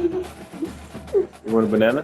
You want a banana?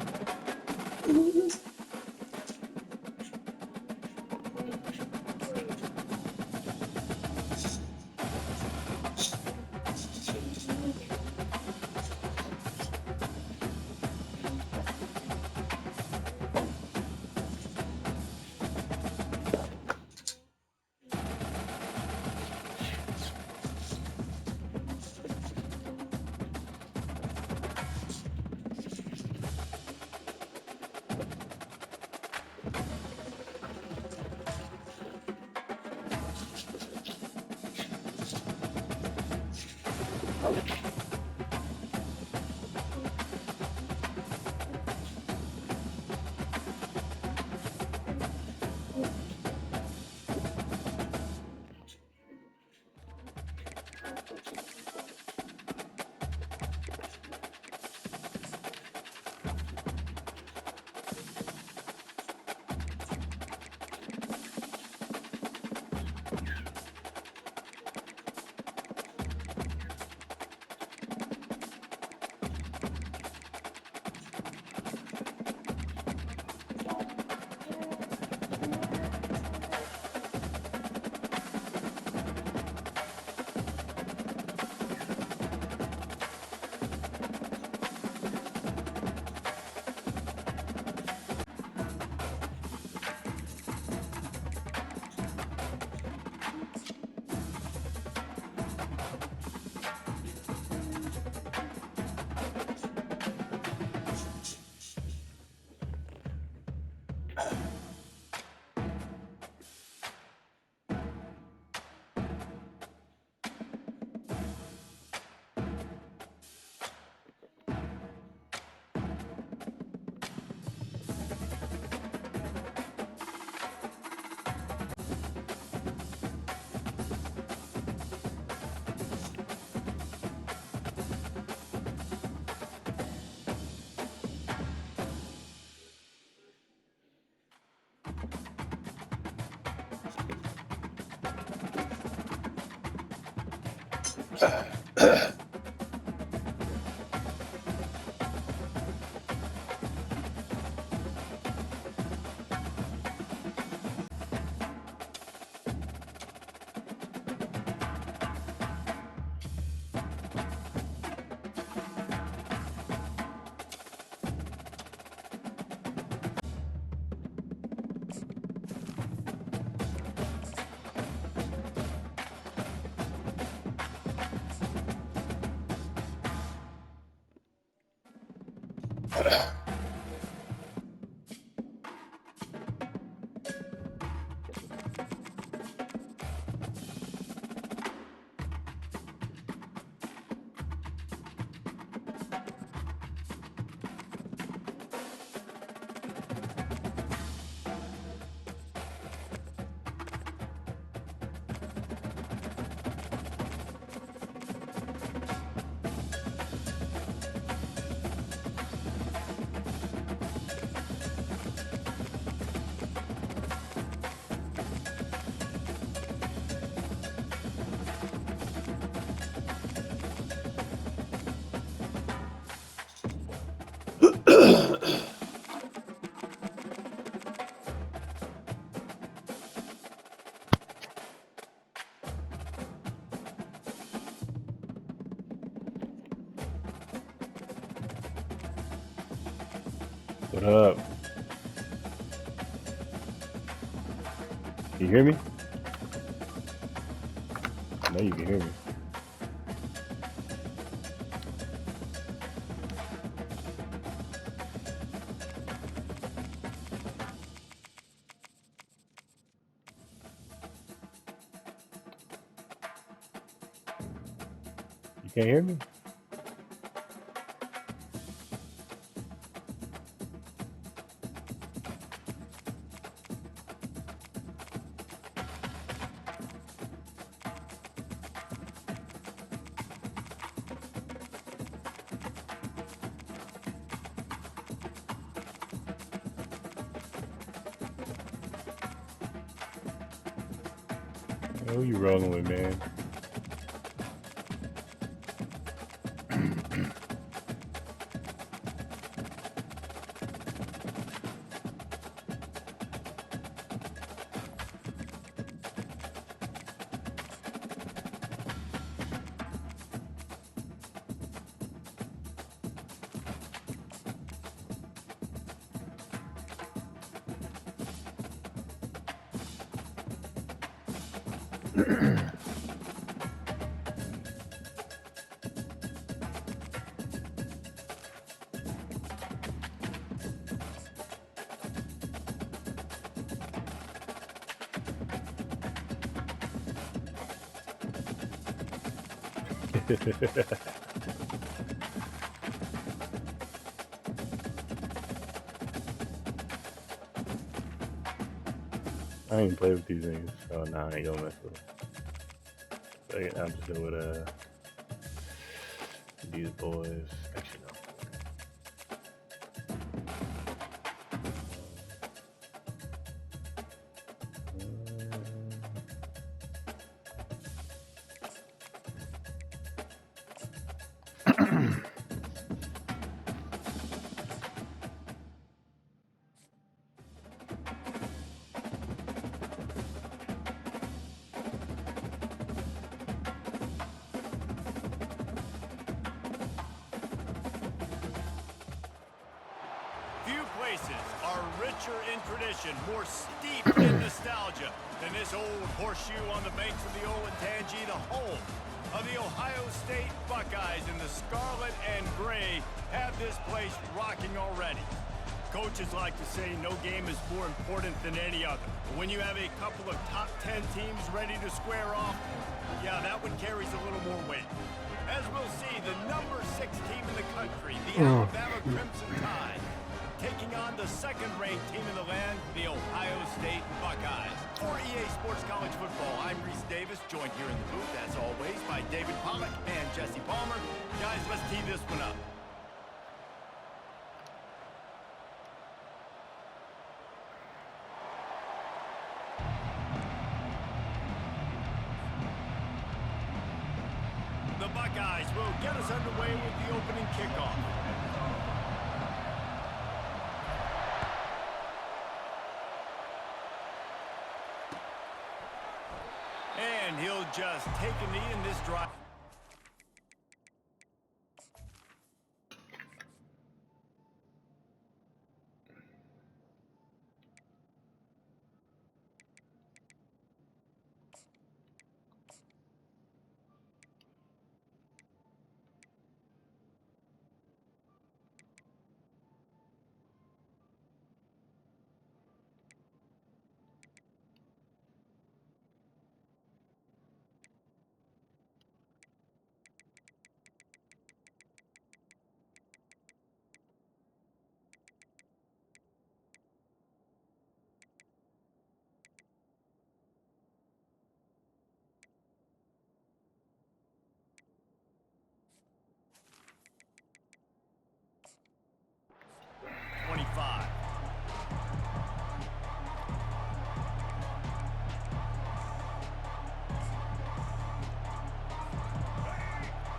What up? Can you hear me? I know you can hear me. You can't hear me? Who you rolling with, man? I ain't play with these niggas, so nah, I ain't gonna mess with them. I'm just going with these boys. Actually, no. Few places are richer in tradition, more steeped in nostalgia than this old horseshoe on the banks of the Olentangy, the home of the Ohio State Buckeyes. And the scarlet and gray have this place rocking already. Coaches like to say no game is more important than any other. But when you have a couple of top 10 teams ready to square off, yeah, that one carries a little more weight. As we'll see, the number 6 team in the country, the Alabama Crimson Tide, taking on the second-ranked team in the land, the Ohio State Buckeyes. For EA Sports College Football, I'm Reese Davis, joined here in the booth, as always, by David Pollack and Jesse Palmer. Guys, let's tee this one up. The Buckeyes will get us underway with the opening kickoff. And he'll just take a knee in this drive.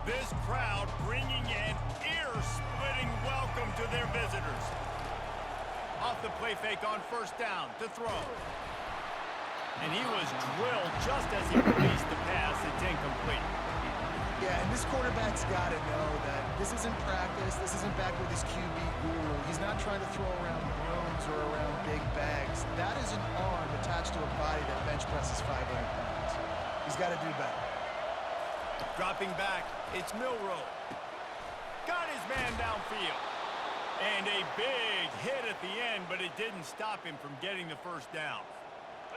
This crowd bringing an ear-splitting welcome to their visitors. Off the play fake on first down to throw. And he was drilled just as he released the pass. It's incomplete. Yeah, and this quarterback's got to know that this isn't practice. This isn't back with his QB guru. He's not trying to throw around brooms or around big bags. That is an arm attached to a body that bench presses 500 pounds. He's got to do better. Dropping back, it's Milroe. Got his man downfield. And a big hit at the end, but it didn't stop him from getting the first down.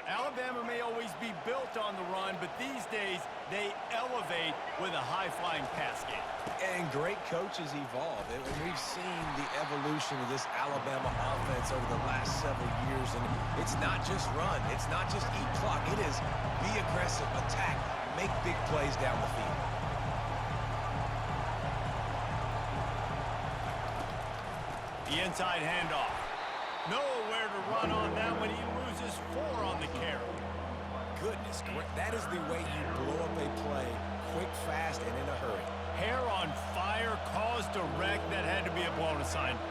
Alabama may always be built on the run, but these days they elevate with a high-flying pass game. And great coaches evolve. And we've seen the evolution of this Alabama offense over the last several years. And it's not just run. It's not just eat clock. It is be aggressive, attack, make big plays down the field. The inside handoff. Nowhere to run on that one. He loses 4 on the carry. Goodness, that is the way you blow up a play quick, fast, and in a hurry. Hair on fire, caused a wreck. That had to be a blown assignment.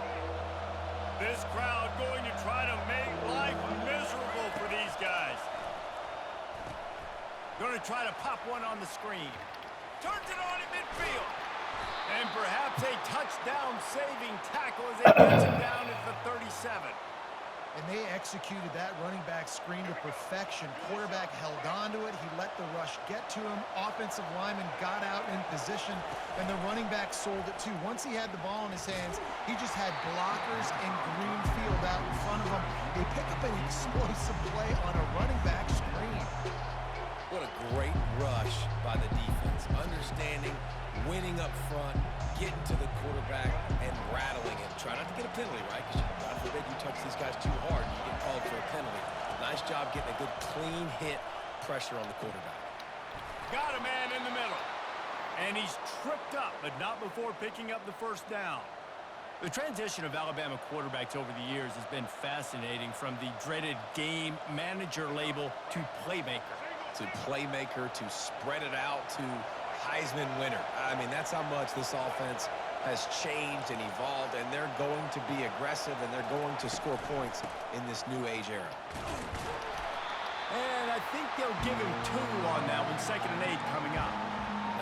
This crowd going to try to make life miserable for these guys. Going to try to pop one on the screen. Turns it on in midfield. And perhaps a touchdown-saving tackle as they gets him down at the 37. And they executed that running back screen to perfection. Quarterback held on to it. He let the rush get to him. Offensive lineman got out in position, and the running back sold it too. Once he had the ball in his hands, he just had blockers and green field out in front of him. They pick up an explosive play on a running back screen. What a great rush by the defense. Understanding, winning up front, getting to the quarterback, and rattling him. Try not to get a penalty, right? Because God forbid you touch these guys too hard, you get called for a penalty. Nice job getting a good clean hit, pressure on the quarterback. Got a man in the middle. And he's tripped up, but not before picking up the first down. The transition of Alabama quarterbacks over the years has been fascinating, from the dreaded game manager label to playmaker. To playmaker, to spread it out, to Heisman winner. I mean, that's how much this offense has changed and evolved, and they're going to be aggressive, and they're going to score points in this new age era. And I think they'll give him 2 on that one, 2nd and 8 coming up.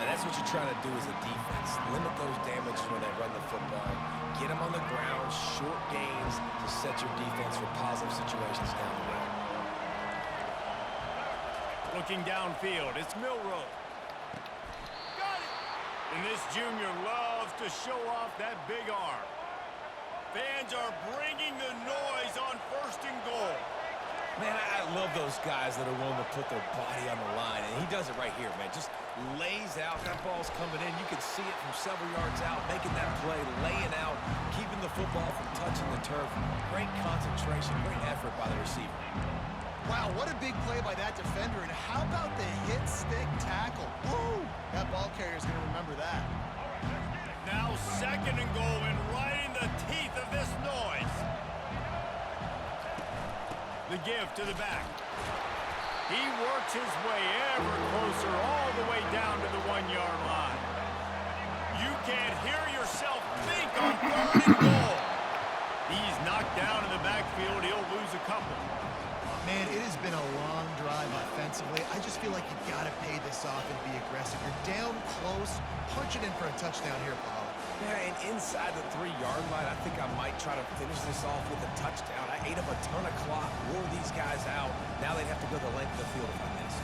And that's what you're trying to do as a defense. Limit those damages when they run the football. Get them on the ground, short gains to set your defense for positive situations down the road. Looking downfield, it's Milroe. Got it! And this junior loves to show off that big arm. Fans are bringing the noise on 1st and goal. Man, I love those guys that are willing to put their body on the line, and he does it right here, man. Just lays out. That ball's coming in. You can see it from several yards out, making that play, laying out, keeping the football from touching the turf. Great concentration, great effort by the receiver. Wow, what a big play by that defender. And how about the hit stick tackle? Woo! That ball carrier's going to remember that. Now 2nd and goal, and right in the teeth of this noise. The give to the back. He works his way ever closer, all the way down to the 1-yard line. You can't hear yourself think on 3rd and goal. He's knocked down in the backfield. He'll lose a couple. Man, it has been a long drive offensively. I just feel like you got to pay this off and be aggressive. You're down close. Punch it in for a touchdown here, Paul. Yeah, and inside the 3-yard line, I think I might try to finish this off with a touchdown. I ate up a ton of clock, wore these guys out. Now they'd have to go the length of the field if I missed.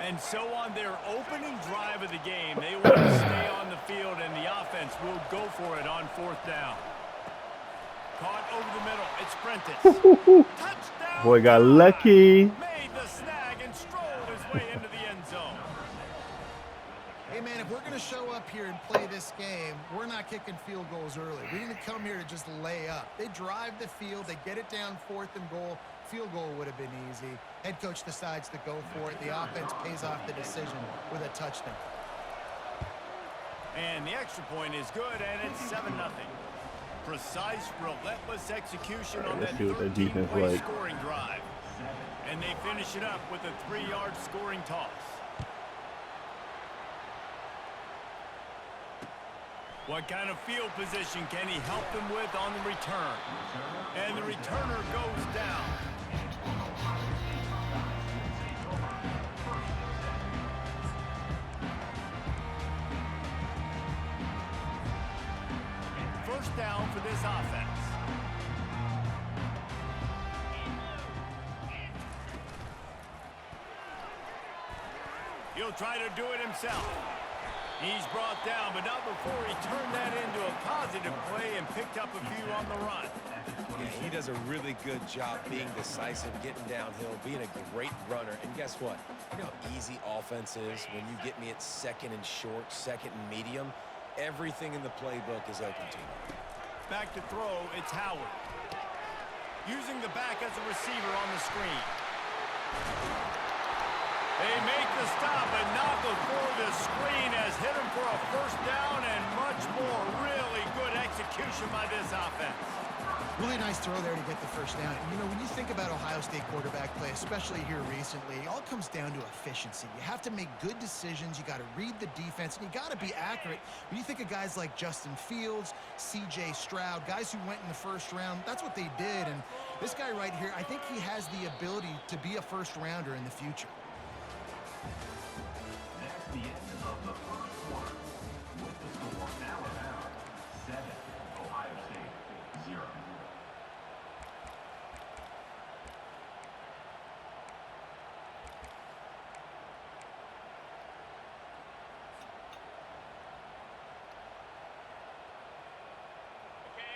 And so on their opening drive of the game, they want to stay on the field, and the offense will go for it on 4th down. Caught over the middle. It's Prentice. Touchdown! Boy got lucky. Made the snag and strolled his way into the end zone. Hey, man, if we're going to show up here and play this game, we're not kicking field goals early. We didn't come here to just lay up. They drive the field. They get it down 4th and goal. Field goal would have been easy. Head coach decides to go for it. The offense pays off the decision with a touchdown. And the extra point is good, and it's 7-0. Precise, relentless execution on that 13-play scoring drive. And they finish it up with a 3-yard scoring toss. What kind of field position can he help them with on the return? And the returner goes down. First down for this offense. He'll try to do it himself. He's brought down, but not before he turned that into a positive play and picked up a few on the run. Yeah, he does a really good job being decisive, getting downhill, being a great runner. And guess what? You know how easy offense is when you get me at 2nd and short, 2nd and medium? Everything in the playbook is open to you. Back to throw, it's Howard. Using the back as a receiver on the screen. They make the stop, but not before the screen has hit him for a 1st down, and much more. Really good execution by this offense. Really nice throw there to get the first down. And, you know, when you think about Ohio State quarterback play, especially here recently, it all comes down to efficiency. You have to make good decisions. You got to read the defense, and you got to be accurate. When you think of guys like Justin Fields, C.J. Stroud, guys who went in the first round, that's what they did. And this guy right here, I think he has the ability to be a first-rounder in the future. That's the end of the first quarter. With the score Alabama 7, Ohio State 0.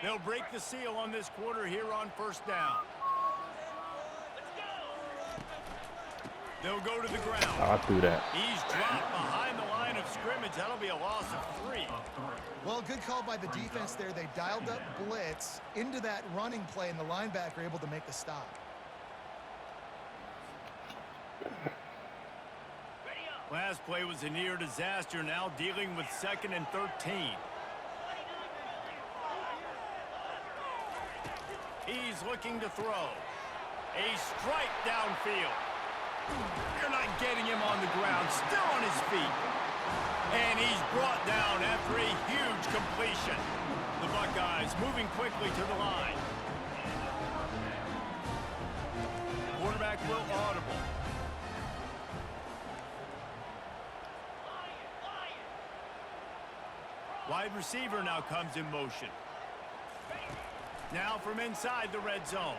They'll break the seal on this quarter here on first down. They'll go to the ground. I threw that. He's dropped behind the line of scrimmage. That'll be a loss of 3. Well, good call by the defense there. They dialed up blitz into that running play, and the linebacker able to make the stop. Last play was a near disaster. Now dealing with 2nd and 13. He's looking to throw. A strike downfield. You're not getting him on the ground. Still on his feet. And he's brought down after a huge completion. The Buckeyes moving quickly to the line. Quarterback will audible. Wide receiver now comes in motion. Now from inside the red zone.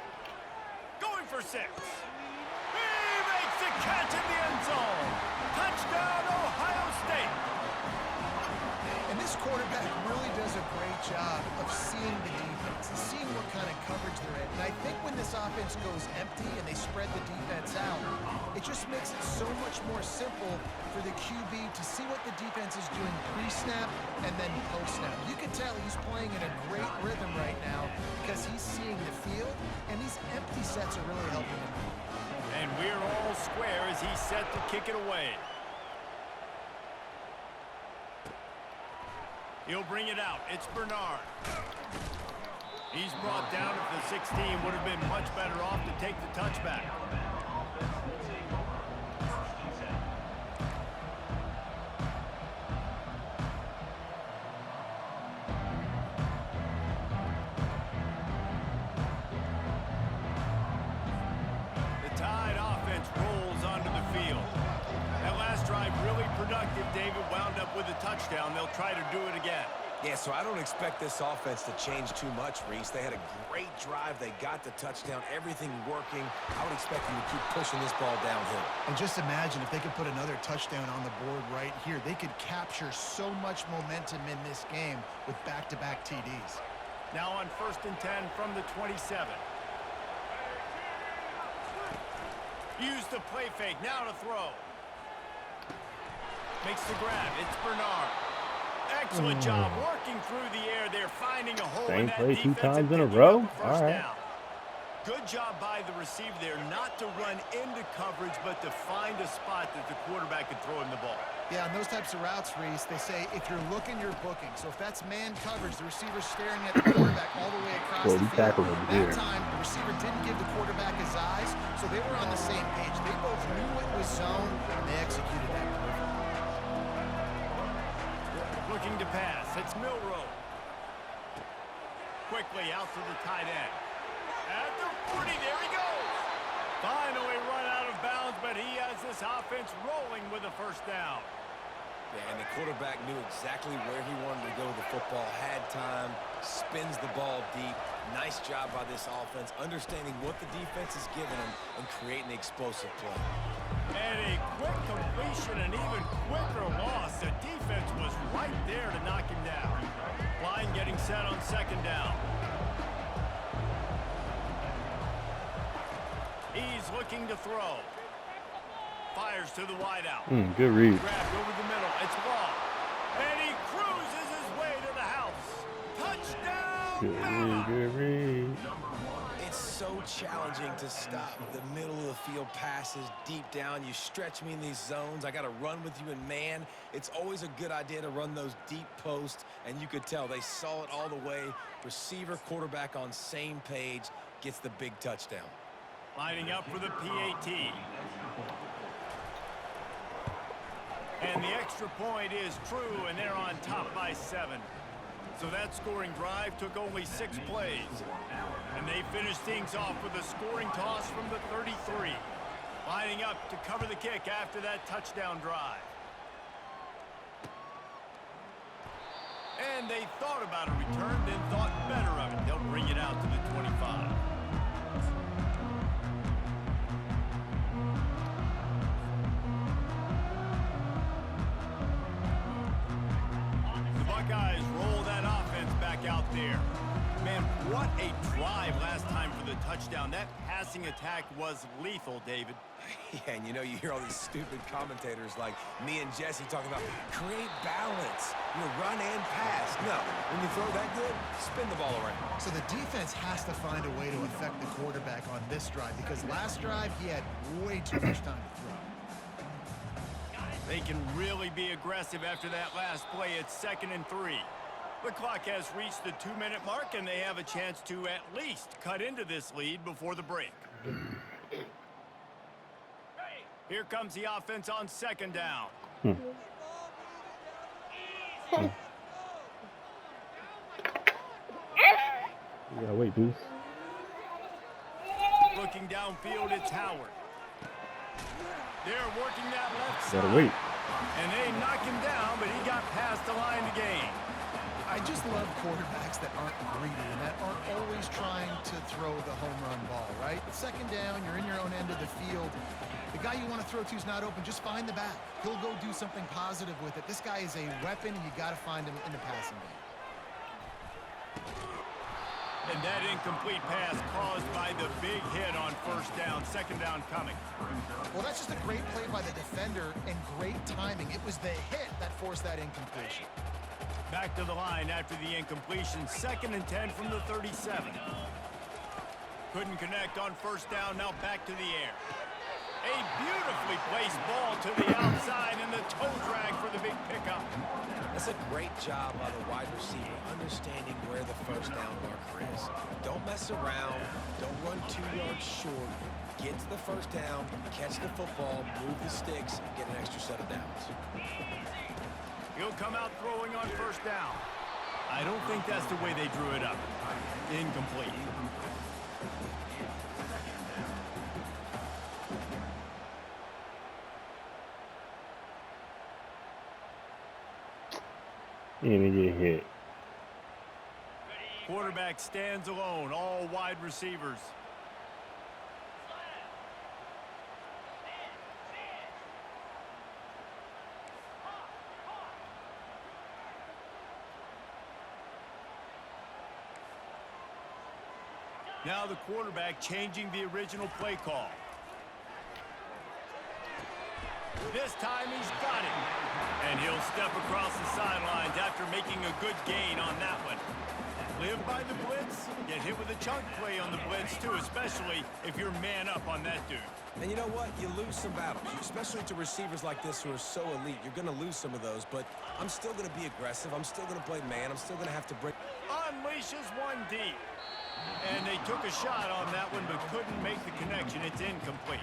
Going for 6. He makes the catch in the end zone. Touchdown, Ohio State. And this quarterback really does a great job of seeing the defense and seeing what kind of coverage they're in. And I think when this offense goes empty and they spread the defense out, it just makes it so much more simple for the QB to see what the defense is doing pre-snap and then post-snap. You can tell he's playing in a great rhythm right now because he's seeing the field, and these empty sets are really helping him. And we're all square as he's set to kick it away. He'll bring it out. It's Bernard. He's brought down at the 16. Would have been much better off to take the touchback. The Tide offense rolls onto the field. That last drive really productive. David wound up with a touchdown. They'll try to do it again. Yeah, so I don't expect this offense to change too much, Reese. They had a great drive. They got the touchdown. Everything working. I would expect them to keep pushing this ball downhill. And just imagine if they could put another touchdown on the board right here. They could capture so much momentum in this game with back-to-back TDs. Now on 1st and 10 from the 27. Use the play fake. Now to throw. Makes the grab. It's Bernard. Excellent job working through the air there, finding a hole in Same that play two defense times and in a picking row? up the first All right. down. Good job by the receiver there, not to run into coverage, but to find a spot that the quarterback could throw him the ball. Yeah, and those types of routes, Reese, they say if you're looking, you're booking. So if that's man coverage, the receiver's staring at the quarterback all the way across Well, the he field. tackled him here. That time, the receiver didn't give the quarterback his eyes, so they were on the same page. They both knew it was zone, and they executed that perfectly. Looking to pass. It's Milroe. Quickly out to the tight end. At the 40, there he goes. Finally run out of bounds, but he has this offense rolling with a first down. Yeah, and the quarterback knew exactly where he wanted to go with the football, had time, spins the ball deep. Nice job by this offense, understanding what the defense is giving them and creating the explosive play. And a quick completion, an even quicker loss. The defense was right there to knock him down. Line getting set on 2nd down. He's looking to throw. Fires to the wideout. Good read. Grabbed over the middle. It's Law. And he cruises his way to the house. Touchdown, Good Bama! read, good read. It's so challenging to stop the middle of the field passes deep down. You stretch me in these zones. I got to run with you in man. It's always a good idea to run those deep posts, and you could tell they saw it all the way. Receiver, quarterback on same page, gets the big touchdown. Lining up for the PAT. And the extra point is true, and they're on top by 7. So that scoring drive took only 6 plays. And they finished things off with a scoring toss from the 33. Lining up to cover the kick after that touchdown drive. And they thought about a return, then thought better of it. They'll bring it out to the 25. The Buckeyes roll that offense back out there. Man, what a drive last time for the touchdown. That passing attack was lethal, David. Yeah, and you know, you hear all these stupid commentators like me and Jesse talking about create balance, run and pass. No, when you throw that good, spin the ball around. So the defense has to find a way to affect the quarterback on this drive, because last drive he had way too much time to throw. They can really be aggressive after that last play. It's 2nd and 3. The clock has reached the 2-minute mark, and they have a chance to at least cut into this lead before the break. Here comes the offense on 2nd down. You gotta wait, Deuce. Looking downfield, it's Howard. They're working that left You gotta side. wait. And they knock him down, but he got past the line to gain. I just love quarterbacks that aren't greedy and that aren't always trying to throw the home run ball, right? 2nd down, you're in your own end of the field. The guy you want to throw to is not open. Just find the back. He'll go do something positive with it. This guy is a weapon, and you got to find him in the passing game. And that incomplete pass caused by the big hit on 1st down. 2nd down coming. Well, that's just a great play by the defender and great timing. It was the hit that forced that incompletion. Back to the line after the incompletion. 2nd and 10 from the 37. Couldn't connect on 1st down. Now back to the air. A beautifully placed ball to the outside, and the toe drag for the big pickup. That's a great job by the wide receiver, understanding where the 1st down marker is. Don't mess around. Don't run 2 yards short. Get to the 1st down, catch the football, move the sticks, and get an extra set of downs. He'll come out throwing on 1st down. I don't think that's the way they drew it up. Incomplete. And he get hit. Quarterback stands alone, all wide receivers. Now the quarterback changing the original play call. This time he's got it. And he'll step across the sidelines after making a good gain on that one. Live by the blitz, get hit with a chunk play on the blitz too, especially if you're man up on that dude. And you know what? You lose some battles, especially to receivers like this who are so elite. You're going to lose some of those, but I'm still going to be aggressive. I'm still going to play man. I'm still going to have to break. Unleashes one deep. And they took a shot on that one, but couldn't make the connection. It's incomplete.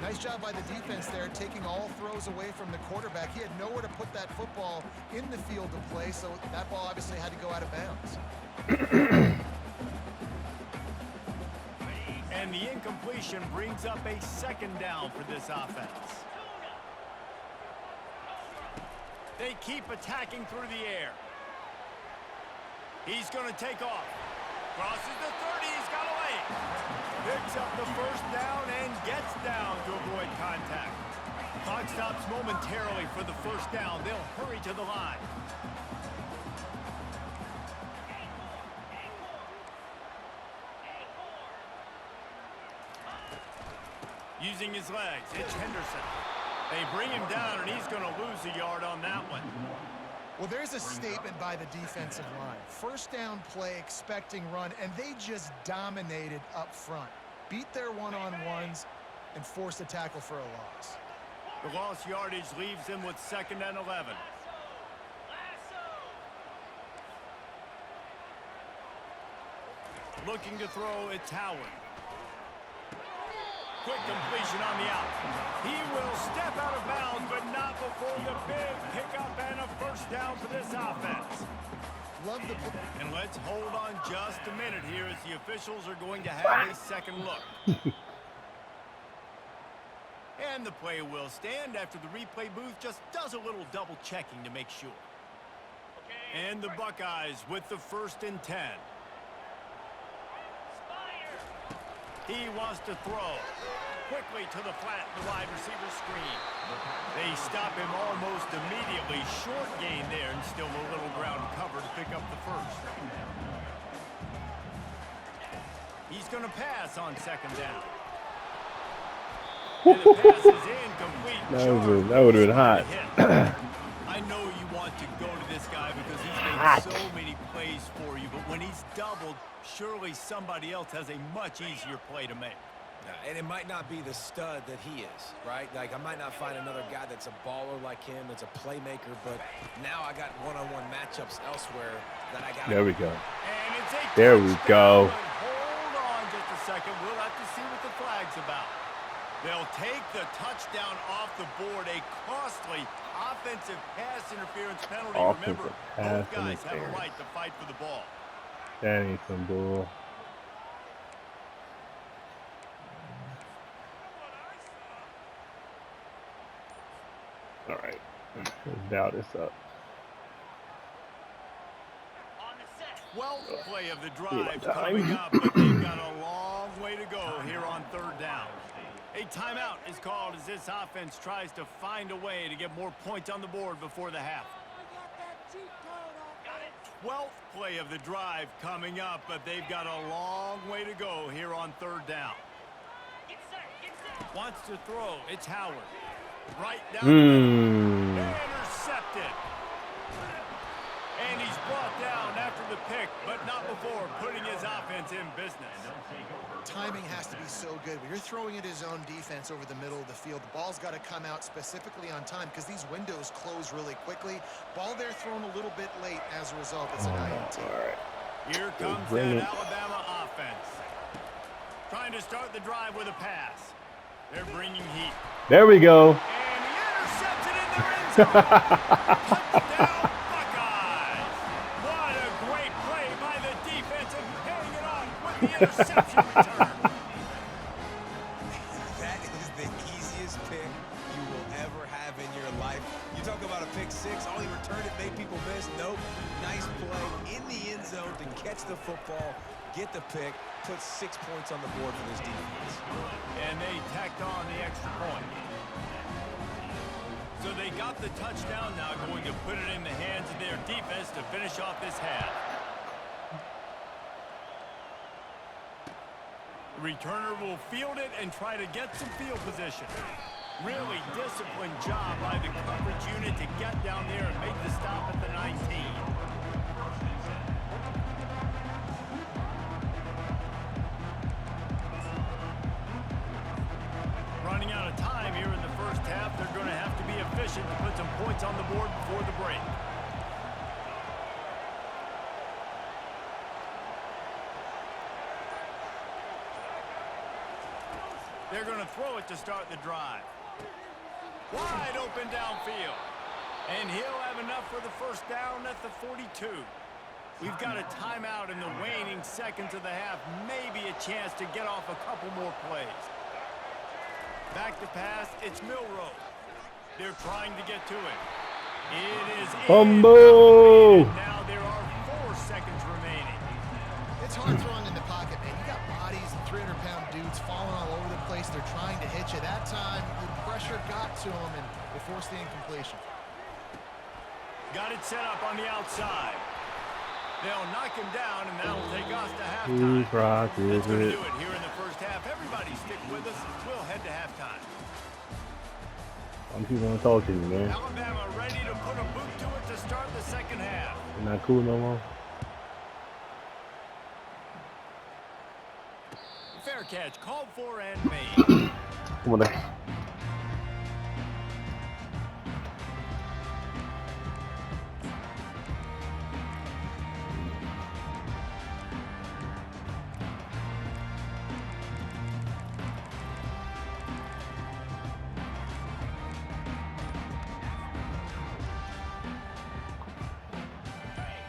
Nice job by the defense there, taking all throws away from the quarterback. He had nowhere to put that football in the field to play, so that ball obviously had to go out of bounds. And the incompletion brings up a 2nd down for this offense. They keep attacking through the air. He's going to take off. Crosses the 30, he's got away. Picks up the 1st down and gets down to avoid contact. Clock stops momentarily for the 1st down. They'll hurry to the line. Using his legs, it's Henderson. They bring him down, and he's going to lose a yard on that one. Well, there's a statement by the defensive line. First down play, expecting run, and they just dominated up front. Beat their one-on-ones and forced a tackle for a loss. The lost yardage leaves them with 2nd and 11. Looking to throw, it's Howard. Quick completion on the out. He will step out of bounds, but not before the big pickup and a first down for this offense. Love the play. And let's hold on just a minute here as the officials are going to have a second look. And the play will stand after the replay booth just does a little double checking to make sure. And the Buckeyes with the 1st and 10. He wants to throw. Quickly to the flat, the wide receiver screen. They stop him almost immediately. Short gain there and still a little ground cover to pick up the first. He's going to pass on 2nd down. And the pass is incomplete. That would have been hot. I know you want to go to this guy because he's made so many plays for you, but when he's doubled, surely somebody else has a much easier play to make. And it might not be the stud that he is, right? Like, I might not find another guy that's a baller like him, that's a playmaker, but now I got one-on-one matchups elsewhere that I got. There we go. And it's a There we go. Hold on just a second. We'll have to see what the flag's about. They'll take the touchdown off the board, a costly offensive pass interference penalty. Remember, both guys have a right to fight for the ball. That ain't some bull. All right, let's dial this up. 12th play of the drive coming up, but they've got a long way to go here on 3rd down. A timeout is called as this offense tries to find a way to get more points on the board before the half. 12th play of the drive coming up, but they've got a long way to go here on 3rd down. Wants to throw. It's Howard. Right down the middle. Intercepted. And he's brought down after the pick, but not before putting his offense in business. Timing has to be so good. When you're throwing at his own defense over the middle of the field, the ball's got to come out specifically on time because these windows close really quickly. Ball there thrown a little bit late. As a result, it's an INT. All right. Here comes that Alabama offense. Trying to start the drive with a pass. They're bringing heat. There we go. And he intercepts it in their end zone. Touchdown, Buckeyes. What a great play by the defense and paying it off with the interception return. That is the easiest pick you will ever have in your life. You talk about a pick six, all he returned it made people miss. Nope. Nice play in the end zone to catch the football, get the pick, put 6 points on the board for this defense. And they tacked on the extra point. So they got the touchdown, now going to put it in the hands of their defense to finish off this half. Returner will field it and try to get some field position. Really disciplined job by the coverage unit to get down there and make the stop at the 19. Running out of time here in the first half. They're going to have to be efficient to put some points on the board before the break. They're going to throw it to start the drive. Wide open downfield. And he'll have enough for the first down at the 42. We've got a timeout in the waning seconds of the half. Maybe a chance to get off a couple more plays. Back to pass, it's Milroe. They're trying to get to it. It is Fumble! Now there are 4 seconds remaining. It's hard throwing in the pocket, man. You got bodies and 300-pound dudes falling all over the place. They're trying to hit you. That time, the pressure got to them, and they forced the incompletion. Got it set up on the outside. They'll knock him down, and that'll take us to halftime. That's going to do it here in the first half. Everybody stick with us. We'll head to halftime. I'm just gonna talk to you, man. Alabama ready to put a boot to it to start the second half. You're not cool no more. Fair catch, called for and made. Come on, then.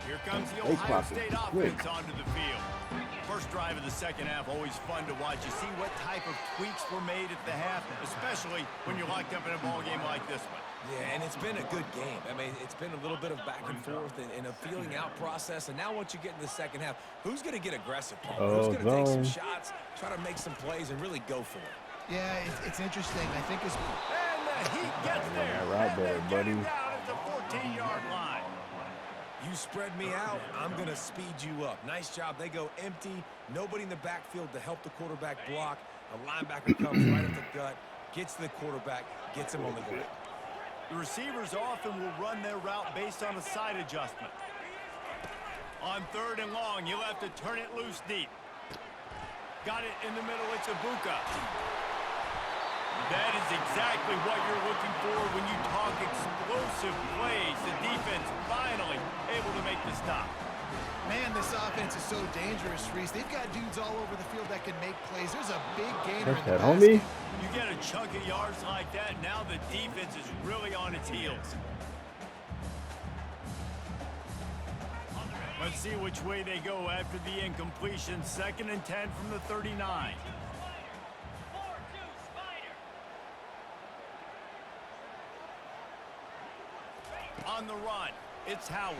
Here comes the They Ohio clock it State quick. offense onto the field. First drive of the second half, always fun to watch. You see what type of tweaks were made at the half, especially when you're locked up in a ball game like this one. Yeah, and it's been a good game. I mean, it's been a little bit of back and forth and a feeling out process. And now once you get in the second half, who's going to get aggressive, Paul? Who's going to take some shots, try to make some plays, and really go for it? Yeah, it's interesting. I think it's... And the Heat gets there. Yeah, right and there, they get him buddy. down at the 14-yard line. You spread me out, I'm going to speed you up. Nice job. They go empty. Nobody in the backfield to help the quarterback block. A linebacker comes right at the gut, gets to the quarterback, gets him on the ground. The receivers often will run their route based on a side adjustment. On 3rd and long, you'll have to turn it loose deep. Got it in the middle. It's Ibuka. That is exactly what you're looking for when you talk explosive plays. The defense finally able to make the stop. Man, this offense is so dangerous, Reese. They've got dudes all over the field that can make plays. There's a big gainer That's in the that, basket. homie. You get a chunk of yards like that, now the defense is really on its heels. Let's see which way they go after the incompletion. 2nd and 10 from the 39. On the run, it's Howard.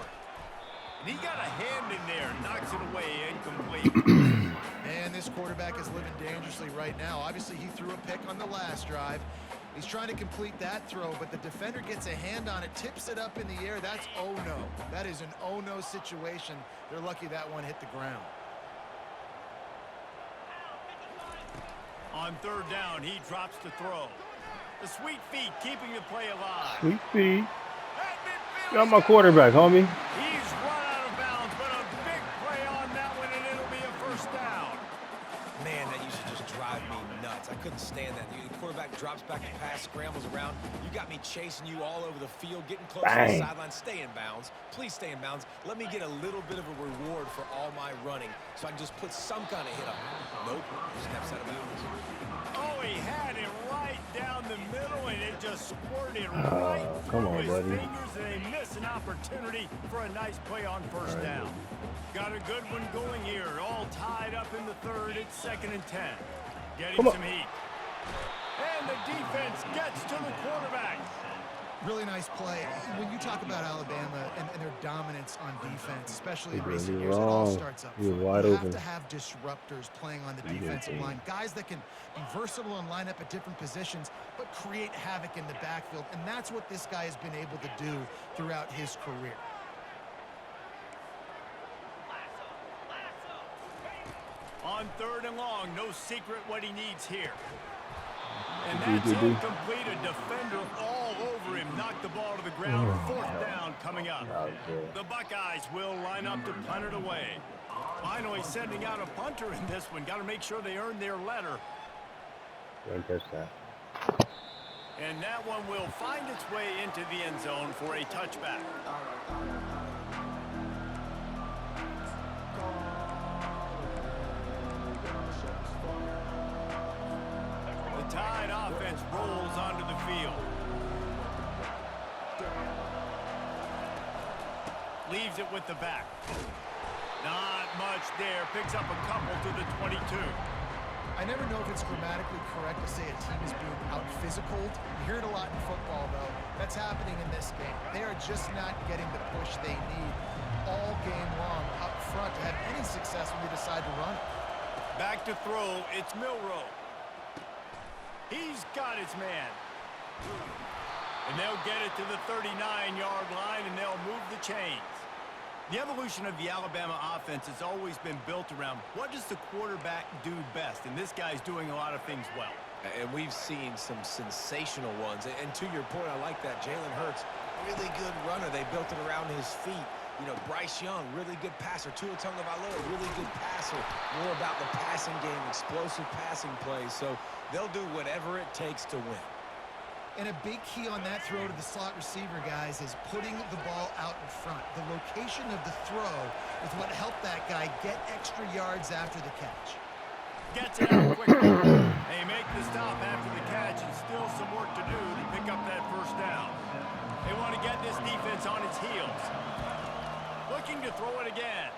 And he got a hand in there, knocks it away, incomplete. Man, this quarterback is living dangerously right now. Obviously, he threw a pick on the last drive. He's trying to complete that throw, but the defender gets a hand on it, tips it up in the air. That's oh-no. That is an oh-no situation. They're lucky that one hit the ground. On 3rd down, he drops to throw. The sweet feet keeping the play alive. Sweet feet. At midfield, Got my quarterback, homie. He's run out of bounds, but a big play on that one, and it'll be a 1st down. Man, that used to just drive me nuts. I couldn't stand that. The quarterback drops back to pass, scrambles around. You got me chasing you all over the field, getting close to the sideline. Stay in bounds. Please stay in bounds. Let me get a little bit of a reward for all my running so I can just put some kind of hit on him. Nope. Steps out of bounds. Oh, he had it right down the middle, and it just squirted right come through on, his buddy. fingers, and they miss an opportunity for a nice play on 1st down. Got a good one going here. All tied up in the 3rd. It's 2nd and 10. Getting Come on. some heat. And the defense gets to the quarterback. Really nice play. When you talk about Alabama and their dominance on defense, especially in He recent did years, it all wrong. starts up He was front. wide You open. have to have disruptors playing on the He did defensive too. line, guys that can be versatile and line up at different positions, but create havoc in the backfield. And that's what this guy has been able to do throughout his career. On 3rd and long, no secret what he needs here. And that's incomplete. A defender all over him. Knocked the ball to the ground. 4th down coming up. The Buckeyes will line up to punt it away. Finally sending out a punter in this one. Got to make sure they earn their letter. Don't touch that. And that one will find its way into the end zone for a touchback. The Tide offense rolls onto the field. Leaves it with the back. Not much there. Picks up a couple to the 22. I never know if it's grammatically correct to say a team is being out-physicaled. You hear it a lot in football, though. That's happening in this game. They are just not getting the push they need all game long up front to have any success when they decide to run it. Back to throw. It's Milroe. He's got his man. And they'll get it to the 39-yard line, and they'll move the chains. The evolution of the Alabama offense has always been built around what does the quarterback do best, and this guy's doing a lot of things well. And we've seen some sensational ones. And to your point, I like that. Jalen Hurts, really good runner. They built it around his feet. You know, Bryce Young, really good passer. Tua Tagovailoa, really good passer. More about the passing game, explosive passing plays. So they'll do whatever it takes to win. And a big key on that throw to the slot receiver, guys, is putting the ball out in front. The location of the throw is what helped that guy get extra yards after the catch. Gets it out quickly. They make the stop after the catch, and still some work to do to pick up that first down. They want to get this defense on its heels. Looking to throw it again.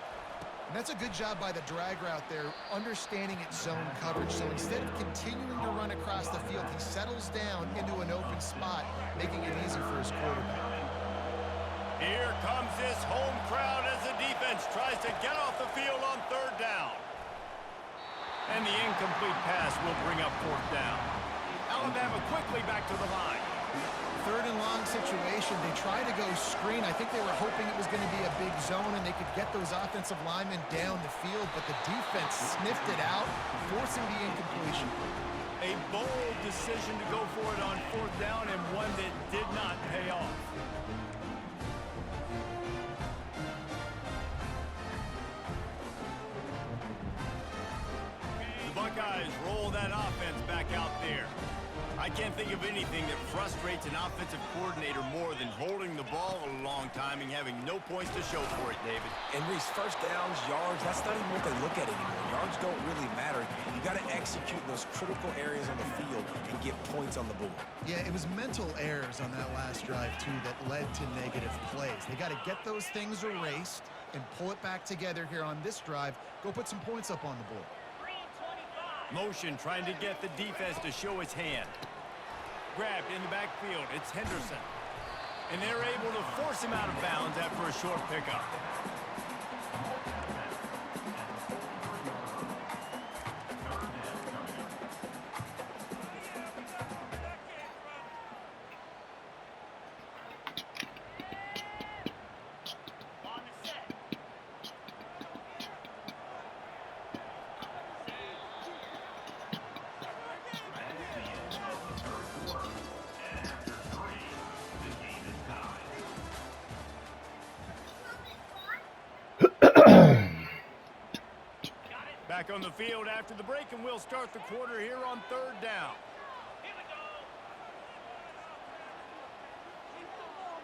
And that's a good job by the drag route there, understanding its zone coverage. So instead of continuing to run across the field, he settles down into an open spot, making it easy for his quarterback. Here comes this home crowd as the defense tries to get off the field on third down. And the incomplete pass will bring up fourth down. Alabama quickly back to the line. Third and long situation. They try to go screen. I think they were hoping it was going to be a big zone and they could get those offensive linemen down the field, but the defense sniffed it out, forcing the incompletion. A bold decision to go for it on fourth down, and one that did not pay off. The Buckeyes roll that offense back out there. I can't think of anything that frustrates an offensive coordinator more than holding the ball a long time and having no points to show for it, David. And Reese, first downs, yards, that's not even what they look at anymore. Yards don't really matter. You got to execute those critical areas on the field and get points on the board. Yeah, it was mental errors on that last drive, too, that led to negative plays. They got to get those things erased and pull it back together here on this drive. Go put some points up on the board. Motion trying to get the defense to show its hand. Grabbed in the backfield. It's Henderson. And they're able to force him out of bounds after a short pickup. Back on the field after the break, and we'll start the quarter here on third down.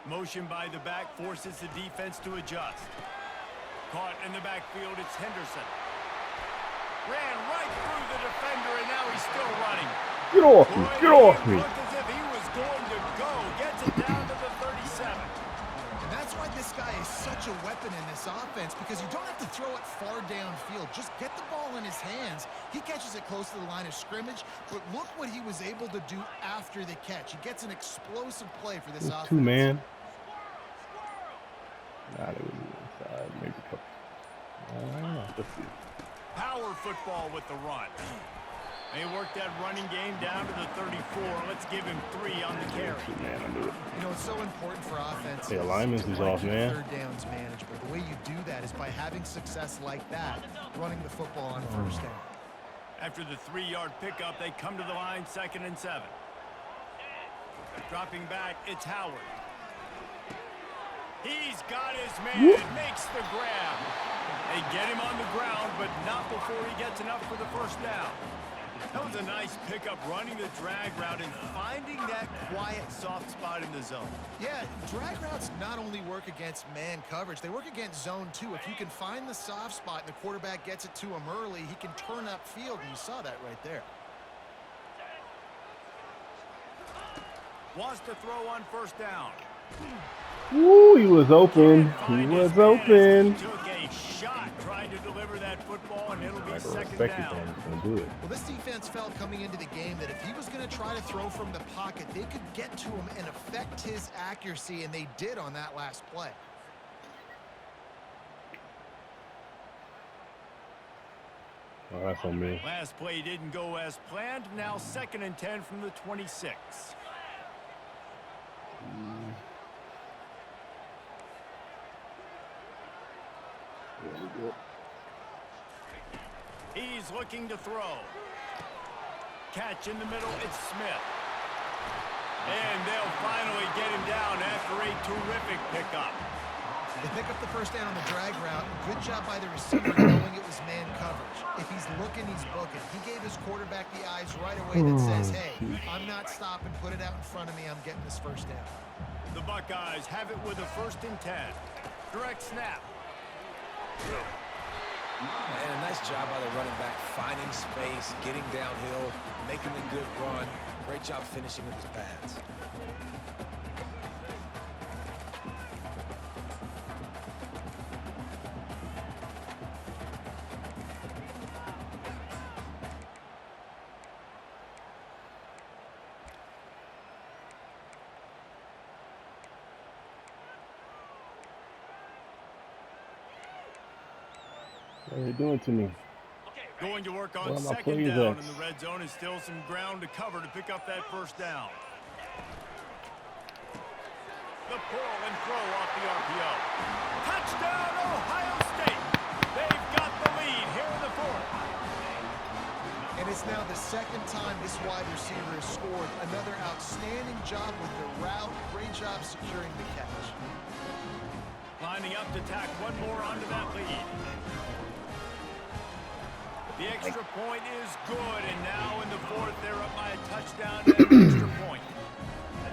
Motion by the back forces the defense to adjust. Caught in the backfield, it's Henderson. Ran right through the defender, and now he's still running. Get off me! Get off me! Looked as if he was going to go. Gets it down to the 37. That's why this guy is such a weapon in this offense, because you don't have to throw it far downfield. Just get the ball in his hands. He catches it close to the line of scrimmage, but look what he was able to do after the catch. He gets an explosive play for this offense. Two-man. Nah, they would be inside. Maybe a couple. I don't know. Let's see. Power football with the run. They work that running game down to the 34. Let's give him 3 on the carry. Man, I knew it. You know, it's so important for offense. Hey, alignments is off, man. Third downs management. The way you do that is by having success like that, running the football on first down. After the 3-yard pickup, they come to the line, 2nd and 7. Dropping back, it's Howard. He's got his man, makes the grab. They get him on the ground, but not before he gets enough for the first down. That was a nice pickup, running the drag route and finding that quiet, soft spot in the zone. Yeah, drag routes not only work against man coverage, they work against zone too. If you can find the soft spot and the quarterback gets it to him early, he can turn upfield, and you saw that right there. Wants to throw on first down. Woo, he was open. He was open. Took a shot trying to deliver that football, and it'll be I don't second respect it, down. man. He's gonna do it. Well, this defense felt coming into the game that if he was going to try to throw from the pocket, they could get to him and affect his accuracy, and they did on that last play. Oh, that's on me. Last play didn't go as planned. Now 2nd and 10 from the 26. He's looking to throw. Catch in the middle, it's Smith. And they'll finally get him down after a terrific pickup. They pick up the first down on the drag route. Good job by the receiver knowing it was man coverage. If he's looking, he's booking. He gave his quarterback the eyes right away that says, hey, I'm not stopping. Put it out in front of me. I'm getting this first down. The Buckeyes have it with a 1st and 10. Direct snap. And a nice job by the running back, finding space, getting downhill, making a good run. Great job finishing with his pads. What are you doing to me? Going to work Where on are my 2nd plays down at? in the red zone. Is still some ground to cover to pick up that 1st down. The pull and throw off the RPO. Touchdown, Ohio State. They've got the lead here in the 4th. And it's now the 2nd time this wide receiver has scored. Another outstanding job with the route. Great job securing the catch. Lining up to tack one more onto that lead. The extra point is good, and now in the 4th, they're up by a touchdown and an extra point.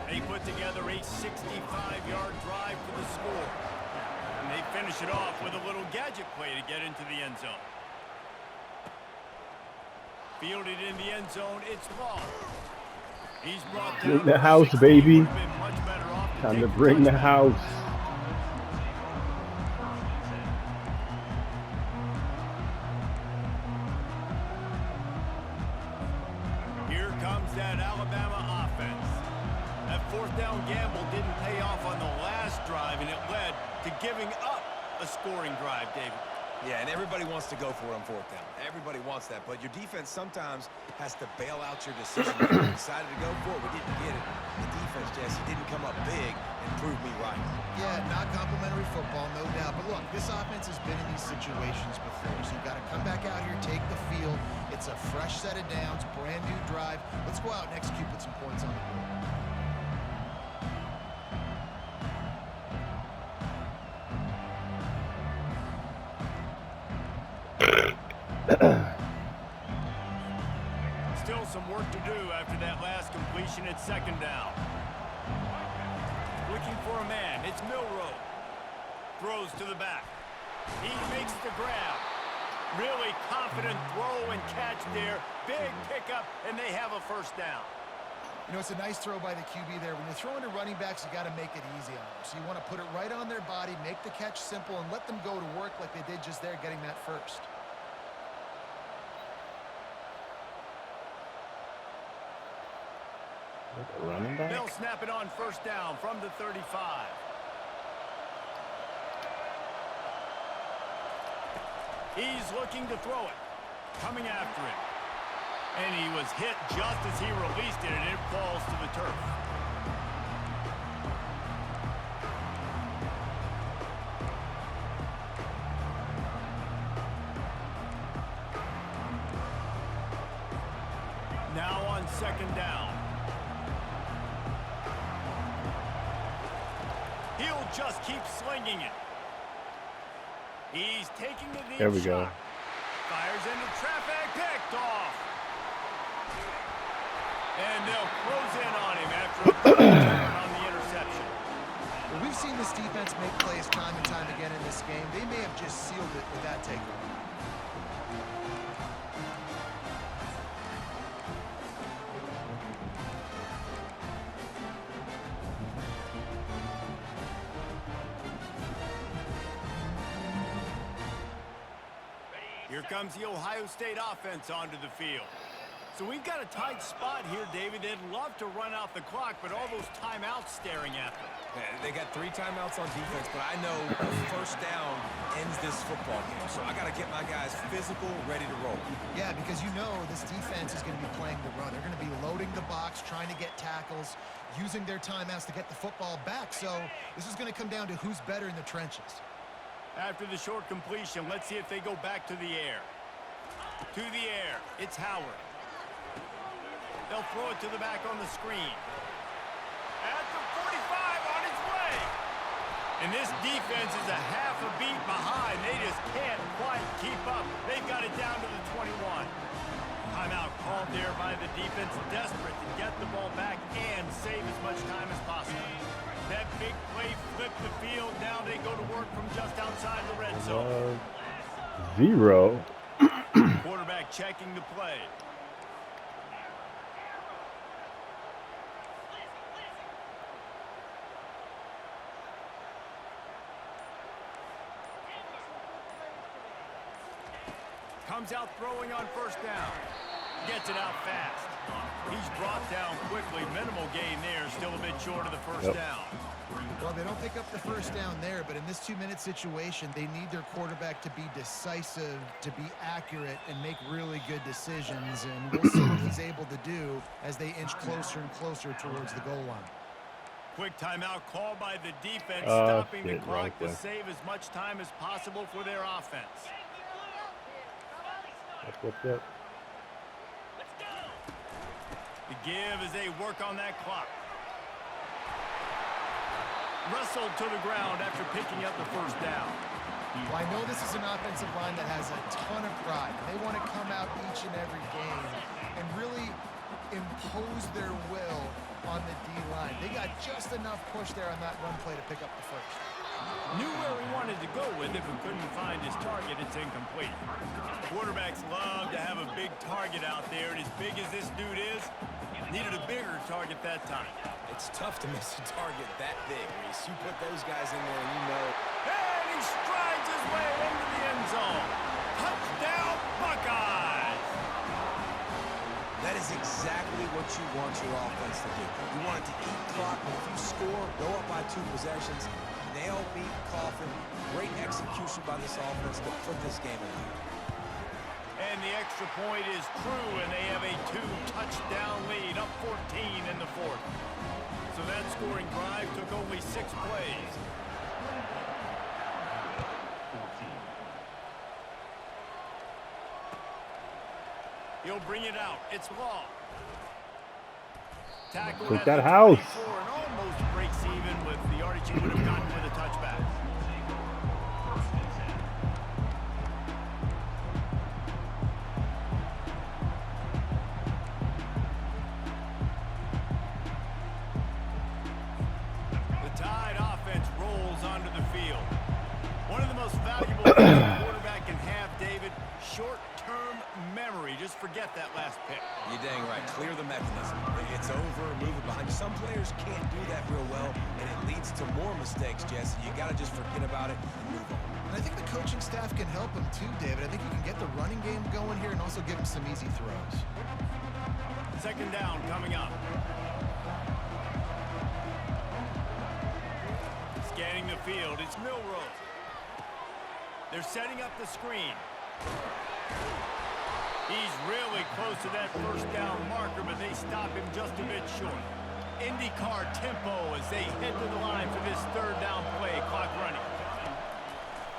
They put together a 65-yard drive for the score. And they finish it off with a little gadget play to get into the end zone. Fielded in the end zone, it's Ball. He's brought down Bring the house, baby. Much better off to Time take to the bring the touchdown. house. Here comes that Alabama offense. That 4th down gamble didn't pay off on the last drive, and it led to giving up a scoring drive, David. Yeah, and everybody wants to go for it on 4th down. Everybody wants that, but your defense sometimes has to bail out your decision. We decided to go for it. We didn't get it. The defense, Jesse, didn't come up big and prove me right. Yeah, not complimentary football, no doubt. But look, this offense has been in these situations before, so you got to come back out here, take the field. It's a fresh set of downs, brand new drive. Let's go out and execute, put some points on the board. Still some work to do after that last completion at 2nd down. Looking for a man, it's Milroe. Throws to the back. He makes the grab. Really confident throw and catch there. Big pickup, and they have a 1st down. You know, it's a nice throw by the QB there. When you're throwing to running backs, you got to make it easy on them. So you want to put it right on their body, make the catch simple, and let them go to work like they did just there, getting that first. Running back? They'll snap it on 1st down from the 35. He's looking to throw it. Coming after it. And he was hit just as he released it, and it falls to the turf. Now on 2nd down. He'll just keep slinging it. He's taking the deep There we go. shot. Fires into traffic, picked off. And they'll close in on him after a quick return on the interception. Well, we've seen this defense make plays time and time again in this game. They may have just sealed it with that takeaway. Here comes the Ohio State offense onto the field. So we've got a tight spot here, David. They'd love to run out the clock, but all those timeouts staring at them. Yeah, they got 3 timeouts on defense, but I know a 1st down ends this football game. So I got to get my guys physical, ready to roll. Yeah, because you know this defense is going to be playing the run. They're going to be loading the box, trying to get tackles, using their timeouts to get the football back. So this is going to come down to who's better in the trenches. After the short completion, let's see if they go back to the air. To the air, it's Howard. They'll throw it to the back on the screen. At the 45 on its way. And this defense is a half a beat behind. They just can't quite keep up. They've got it down to the 21. Timeout called there by the defense, desperate to get the ball back and save as much time as possible. That big play flipped the field. Now they go to work from just outside the red zone. 0. Quarterback checking the play. Comes out throwing on first down. Gets it out fast. He's brought down quickly. Minimal gain there. Still a bit short of the first down. Well, they don't pick up the first down there, but in this 2-minute situation, they need their quarterback to be decisive, to be accurate, and make really good decisions. And we'll see what he's able to do as they inch closer and closer towards the goal line. Quick timeout called by the defense, stopping the clock to save as much time as possible for their offense. What's up? The give as they work on that clock. Wrestled to the ground after picking up the first down. Well, I know this is an offensive line that has a ton of pride. They want to come out each and every game and really impose their will on the D-line. They got just enough push there on that run play to pick up the first. Knew where he wanted to go with it, but couldn't find his target. It's incomplete. Quarterbacks love to have a big target out there, and as big as this dude is, needed a bigger target that time. It's tough to miss a target that big, Reese. You put those guys in there and you know. And he strides his way into the end zone. Touchdown, Buckeyes! That is exactly what you want your offense to do. You want it to eat clock, but if you score, go up by 2 possessions, nail, beat, coffin. Great execution by this offense to put this game away. And the extra point is true, and they have a 2-touchdown lead, up 14 in the fourth. So that scoring drive took only 6 plays. He'll bring it out. It's Law. Tackle Take at that the house. 24 and almost breaks even with the yardage he would have gotten with a touchback. The Tide offense rolls onto the field. One of the most valuable things a quarterback can have, David, short-term memory. Just forget that last pick. You're dang right. Clear the mechanism. It's over, move it behind you. Some players can't do that real well, and it leads to more mistakes, Jesse. You got to just forget about it and move on. And I think the coaching staff can help him too, David. I think you can get the running game going here and also give him some easy throws. Second down coming up. Scanning the field, it's Milroe. They're setting up the screen. He's really close to that first down marker, but they stop him just a bit short. IndyCar tempo as they head to the line for this third down play, clock running.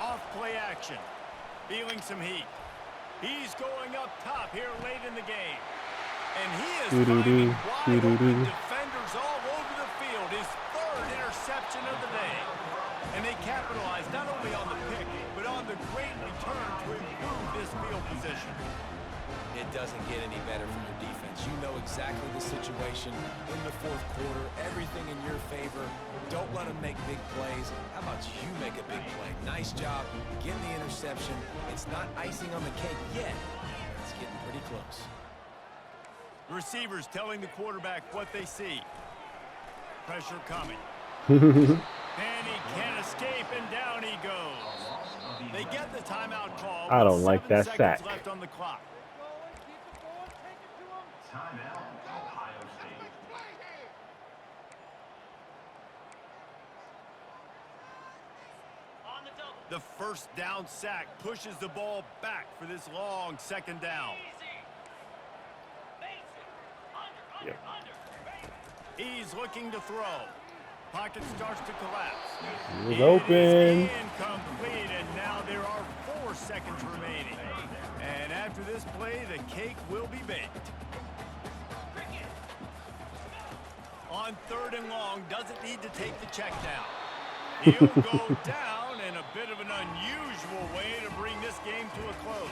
Off play action, feeling some heat. He's going up top here late in the game. And he is finding wide open defenders all over the field. His third interception of the day. And they capitalize not only on the pick, but on the great return to improve this field position. It doesn't get any better from your defense. You know exactly the situation in the fourth quarter. Everything in your favor. Don't let them make big plays. How about you make a big play? Nice job getting the interception. It's not icing on the cake yet, but it's getting pretty close. The receivers telling the quarterback what they see. Pressure coming. And he can't escape, and down he goes. They get the timeout call. I don't like that sack. Left on the clock. Timeout, Ohio State. The first down sack pushes the ball back for this long second down. Yep. He's looking to throw. Pocket starts to collapse. He was It open. is incomplete, and now there are 4 seconds remaining. And after this play, the cake will be baked. On 3rd and long, doesn't need to take the check down. He'll go down in a bit of an unusual way to bring this game to a close.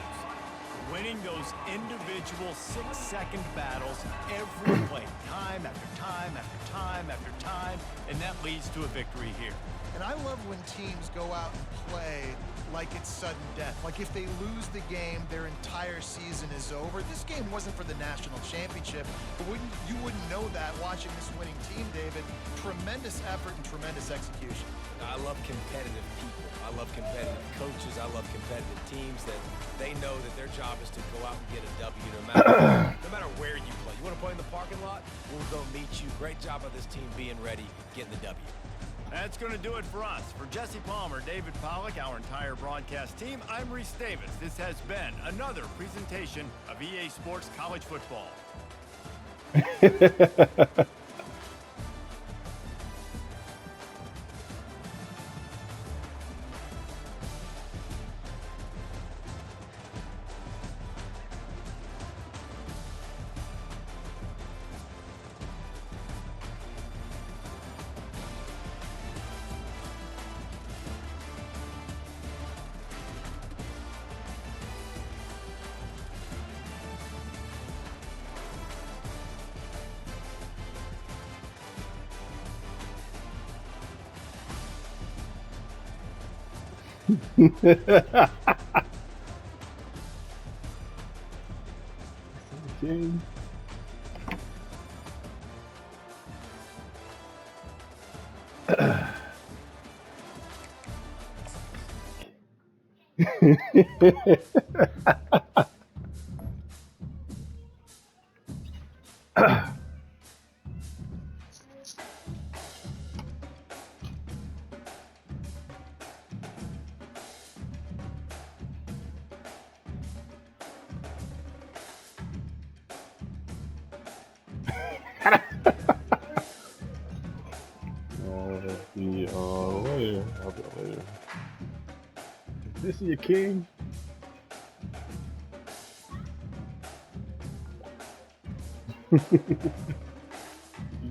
Winning those individual 6-second battles every play, time after time after time after time, and that leads to a victory here. And I love when teams go out and play like it's sudden death. Like if they lose the game, their entire season is over. This game wasn't for the national championship, but you wouldn't know that watching this winning team, David. Tremendous effort and tremendous execution. I love competitive people. I love competitive coaches. I love competitive teams that they know that their job is to go out and get a W no matter where you play. You want to play in the parking lot? We'll go meet you. Great job of this team being ready, getting the W. That's going to do it for us. For Jesse Palmer, David Pollack, our entire broadcast team, I'm Reese Davis. This has been another presentation of EA Sports College Football. King. I'll be later. Is this your king? You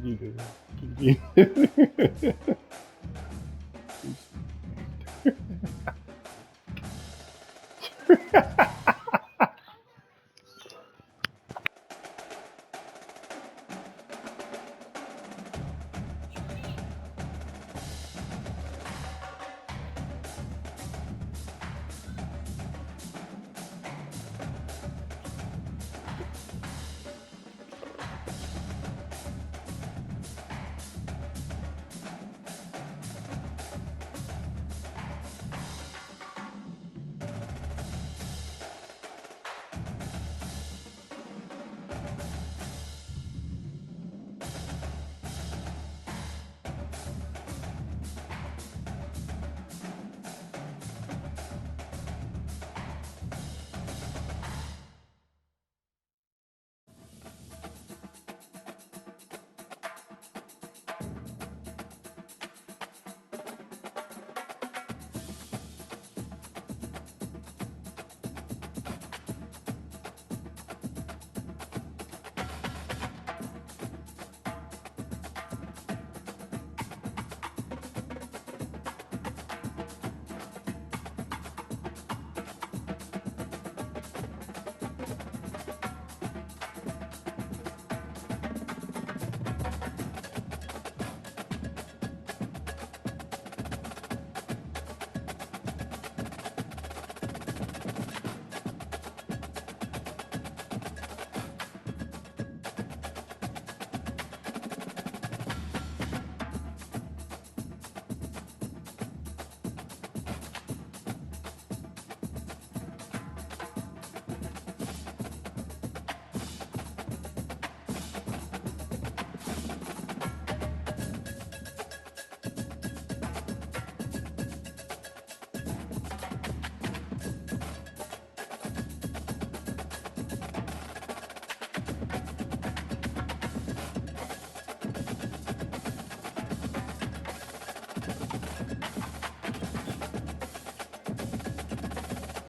need to.